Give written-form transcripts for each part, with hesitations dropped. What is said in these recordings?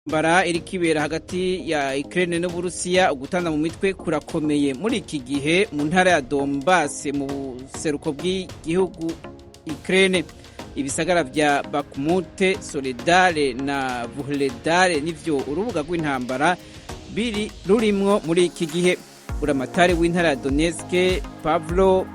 bara iri kibera hagati ya Ukraine n'Uburusiya ugutana mu mitwe kurakomeye muri iki gihe mu ntara ya Donbass mu seruko bw'igihugu Ukraine. Ibisagara vya Bakhmut, Soledar na Vuhledar nivyo urubuga rw'intambara biri rurimwo muri iki gihe. Buramatari w'intara ya Donetsk Pavlo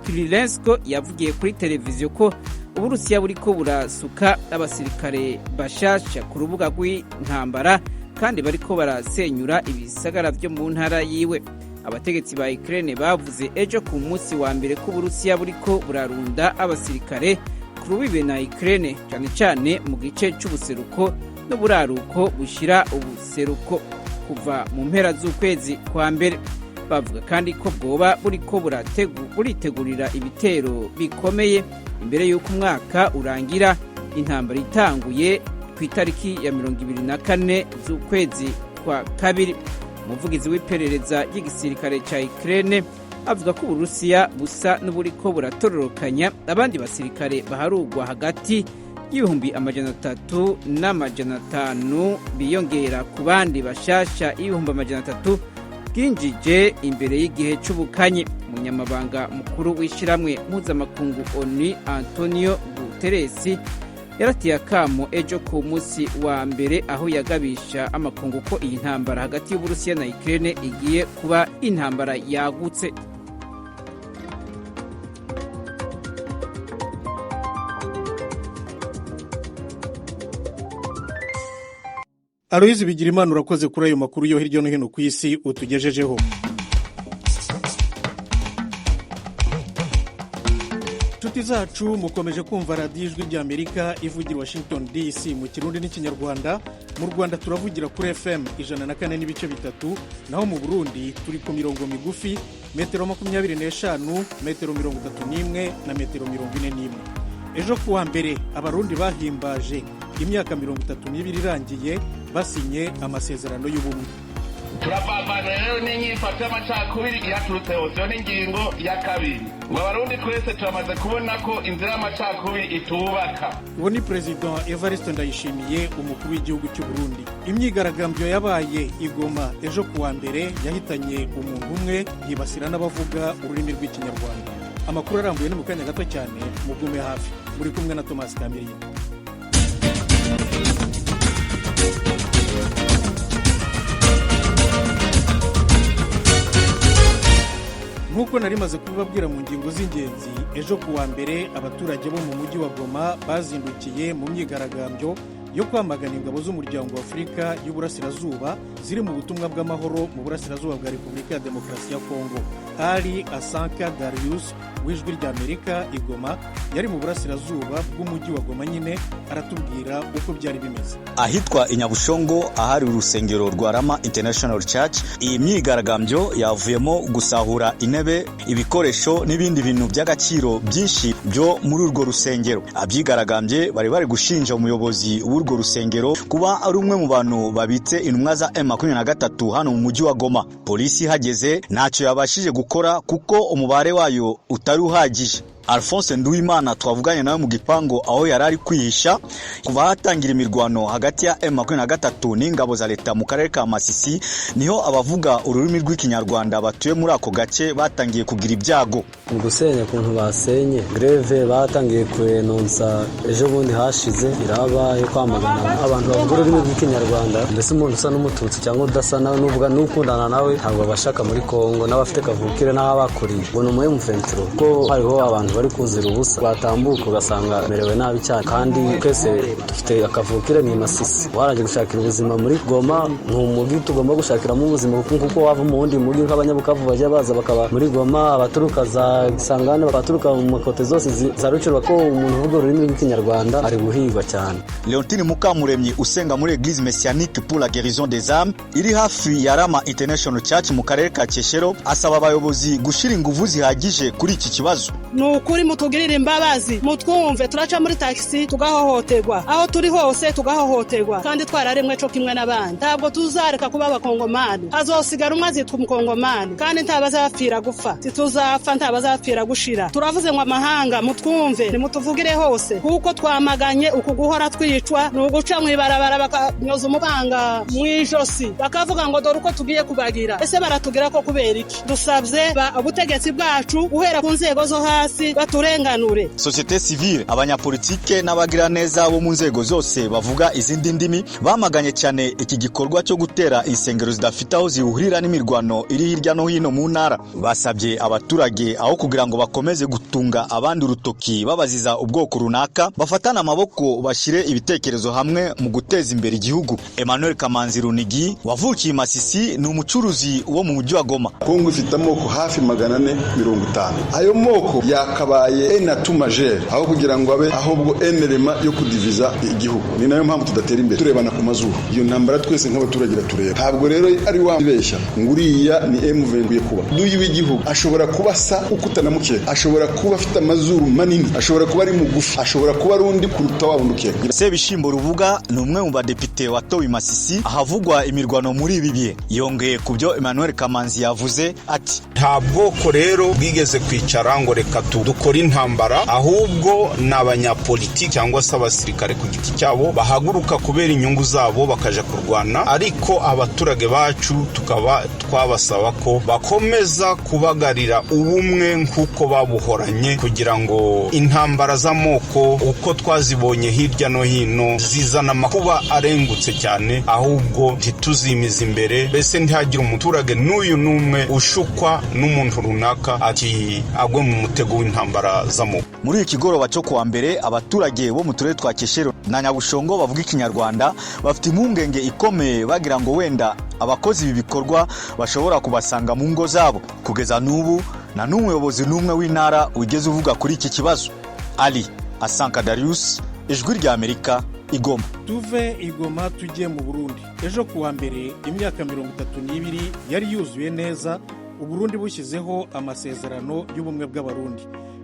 Kirilenko yavugiye kuri televiziyo ko Uburusiya buriko burasuka abasirikare bashasha ku rubuga rw'intambara kandi bariko barasenyura ibisagara vyo mu ntara yiwe. Abategetsi ba Ukraine bavuze ejo ku munsi wa mbere ko Uburusiya buriko burarunda abasirikare ku rubibe na Ukraine cyane cyane mu gice c'ubuseruko n'uburaruko bushira ubuseruko kuva mu mpera z'ukwezi kwa mbere. Bavuga kandi ko bwoba buriko buritegurira ibitero bikomeye imbere y'uko umwaka urangira intambara itanguye ku itariki ya 24 z'ukwezi kwa kabiri. Umuvugizi w'iperereza ry'igisirikare ca Ukraine avuga ko Uburusiya busa n'uburiko buratororokanya abandi basirikare baharugwa hagati y'ibihumbi 300 n'amajana biyongera ku bandi bashasha ibihumbi 300 bwinjije imbere y'igihe c'ubukanye. Umunyamabanga mukuru w'ishiramwe mpuzamakungu ONU Antonio Guterres yaratiye akamo ejo ku munsi wa mbere aho yagabisha amakungu ko iyi ntambara hagati y'Uburusiya na Ukraine igiye kuba intambara yagutse. Aloyizi Bigirimana urakoze kuri ayo makuru yo hirya no hino ku isi utugejejeho. Tuti zacu mukomeje kumva radiyo ijwi ry'Amerika ivugira Washington DC mu Kirundi n'ikinyarwanda. Mu Rwanda turavugira kuri FM 104.3, naho mu Burundi turi ku mirongo migufi metero 25, metero 31 na metero 41. Ejo kuwa mbere abarundi bahimbaje imyaka 32 irangiye basinye amasezerano y'ubumwe. Turapambana rero n'inyifato y'amacakubiri iyaturutse hose n'ingingo ya kabiri. Ngo abarundi twese turamaze kubona ko inzira y'amacakubiri itubaka. Uwo ni President Evariste Ndayishimiye umukuru w'igihugu cy'u Burundi. Imyigaragambyo yabaye igoma ejo kuwa mbere yahitanye umuntu umwe yibasira n'abavuga ururimi rw'ikinyarwanda. Amakuru arambuye ni mu kanya gato cyane mugume hafi. Muri kumwe na Thomas Kamiriye. Nkuko nari maze kubabwira mu ngingo z'ingenzi, ejo kuwa mbere abaturage bo mu mujyi wa Goma bazindukiye mu myigaragambyo yo kwamagana ingabo z'umuryango wa Afurika y'Uburasirazuba ziri mu butumwa bw'amahoro mu burasirazuba bwa Repubulika ya Demokarasi ya Kongo. Ali Asanka Darius w'ijwi ry'Amerika igoma yari mu burasirazuba bw'umujyi wa Goma nyine aratubwira uko byari bimeze. Ahitwa Inyabushongo ahari urusengero rwa Rama International Church, iyi myigaragambyo yavuyemo gusahura intebe, ibikoresho n'ibindi bintu by'agaciro byinshi byo muri urwo rusengero. Abyigaragambye bari gushinja umuyobozi w'urwo rusengero kuba ari umwe mu bantu babitse intumwa za M23 hano mu mujyi wa Goma. Polisi hageze ntacyo yabashije gukora kuko umubare wayo utari uhagije. Alphonse Nduwimana twavuganye nawe mu gipango aho yarari kwihisha kuva hatangira imirwano hagati ya M23 n'ingabo za leta mu karere ka Masisi, niho abavuga ururimi rw'ikinyarwanda batuye muri ako gace batangiye kugira ibyago. Gusenya kuntu basenye greve batangiye kwenonsa ejo bundi hashize iraba yo kwamagana abantu bavuga ururimi rw'ikinyarwanda. Mbese umuntu usa n'umututsi cyangwa udasa nawe n'uvuga n'ukundana nawe ntabwo bashaka muri Kongo, n'abafite kavukire n'abakuriye bona mu M23 ko hariho abantu bari kuzira ubusa batambuka ugasanga merewe nabi cyane, kandi twese dufite akavukire ni Masisi. Waraje gushakira ubuzima muri Goma nk'umujyi tugomba gushakiramo ubuzima kuko wava mu wundi mujyi nk'abanyabukavu bajya baza bakaba muri Goma, abaturuka za Sangane baturuka mu makote zose za Rucuru ko umuntu uvuga ururimi rw'ikinyarwanda ari guhigwa cyane. Leontine Mukamuremyi usenga muri Église Messianique pour la guérison des âmes iri hafi ya Rama International Church mu karere ka Keshero asaba abayobozi gushira ingufu zihagije kuri iki kibazo. Nuko nukuri mutugirira imbabazi mutwumve turaca muri taxi tugahohoterwa aho turi hose tugahohoterwa kandi twararemwe cyo kimwe n'abandi ntabwo tuzareka kuba abakongomani hazosigara umwe azitwa umukongomani kandi ntabazapfira gupfa tituzapfa ntabazapfira gushira turavuze ngo amahanga mutwumve nimutuvugire hose kuko twamaganye uku guhora twicwa n'uguca mwibarabara bakanyoza umubanga mwijosi bakavuga ngo dore uko tugiye kubagira ese baratugira ko kubera iki dusabye ubutegetsi bwacu guhera ku nzego zo hasi baturenganure. Societe civile abanyapolitike n'abagira neza bo mu nzego zose bavuga izindi ndimi bamaganye cyane iki gikorwa cyo gutera insengero zidafite aho zihurira n'imirwano iri hirya no hino mu ntara. Basabye abaturage aho kugira ngo bakomeze gutunga abandi urutoki babaziza ubwoko runaka bafatana amaboko bashire ibitekerezo hamwe mu guteza imbere igihugu. Emmanuel Kamanzi Runigi wavukiye Masisi ni umucuruzi wo mu mujyi wa Goma. Kongo ifite amoko hafi 450. Ayo moko yakabaye enatu majeur aho kugira ngo abe ahubwo enerema yo kudiviza igihugu. Ni nayo mpamvu tudatera imbere turebana ku mazuru. Iyo ntambara twese nk'abaturage tureba. Ntabwo rero ari wabeshya nguriya ni M20 kuba. Duyi w'igihugu ashobora kuba sa ukutana muke. Ashobora kuba afite amazuru manini. Ashobora kuba ari mugufi. Ashobora kuba rundi kuruta wabunduke. Sebishimbo Ruvuga ni umwe mu badepite watowe Masisi ahavugwa imirwano muri ibi bihe. Yongeye kubyo Emmanuel Kamanzi yavuze ati nta bwoko rero bwigeze kwicara ngo reka dukora intambara ahubwo n'abanyapolitiki cyangwa se abasirikare ku giti cyabo bahaguruka kubera inyungu zabo bakaja kurwana ariko abaturage bacu tukaba twabasaba ko bakomeza kubagarira ubumwe nk'uko babuhoranye kugira ngo intambara z'amoko uko twazibonye hirya no hino zizana amakuba arengutse cyane ahubwo ntituzimiza imbere bese ntihagire umuturage n'uyu n'umwe ushukwa n'umuntu runaka ati agwe mu mutego w'intambara z'amoko. Muri iki goroba cyo kuwa mbere abaturage bo mu turere twa Keshero na Nyabushongo bavuga ikinyarwanda bafite impungenge ikomeye bagira ngo wenda abakozi ibi bikorwa bashobora kubasanga mu ngo zabo. Kugeza n'ubu na n'umuyobozi n'umwe w'intara wigeze uvuga kuri iki kibazo. Ali Asanka Darius, Ijwi rya Amerika, Igoma. Tuve Igoma tujye mu Burundi. Ejo kuwa mbere imyaka 32 yari yuzuye neza Uburundi bushyizeho amasezerano y'ubumwe bw'abarundi.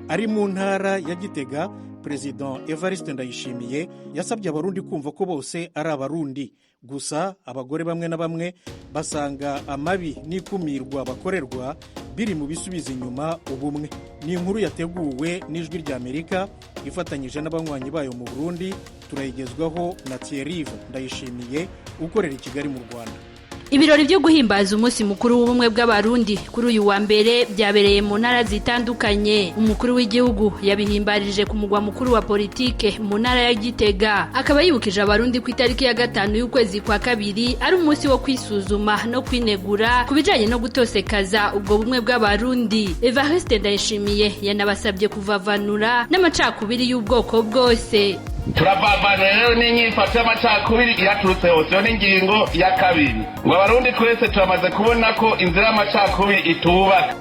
Ari mu ntara ya Gitega, President Evariste Ndayishimiye yasabye abarundi kumva ko bose ari abarundi. Gusa abagore bamwe na bamwe basanga amabi n'ikumirwa bakorerwa biri mu bisubiza inyuma ubumwe. Ni inkuru yateguwe n'Ijwi rya Amerika ifatanyije n'abanywanyi bayo mu Burundi. Turayigezwaho na Thierry Ndayishimiye ukorera i Kigali mu Rwanda. Ibirori byo guhimbaza umunsi mukuru w'ubumwe bw'abarundi kuri uyu wa mbere byabereye mu ntara zitandukanye. Umukuru w'igihugu yabihimbarije ku mugwa mukuru wa politike mu ntara ya Gitega. Akaba yibukije abarundi ku itariki ya 5 y'ukwezi kwa kabiri ari umunsi wo kwisuzuma no kwinegura kubijanye no gutosekaza ubwo bumwe bw'abarundi. Evariste Ndayishimiye yanabasabye kuvavanura n'amacakubiri y'ubwoko bwose. Turababana rero n'inyifato y'amacakubiri yaturutse hose yo n'ingingo ya kabiri ngo abarundi twese turamaze kubona ko inzira y'amacakubiri itubaka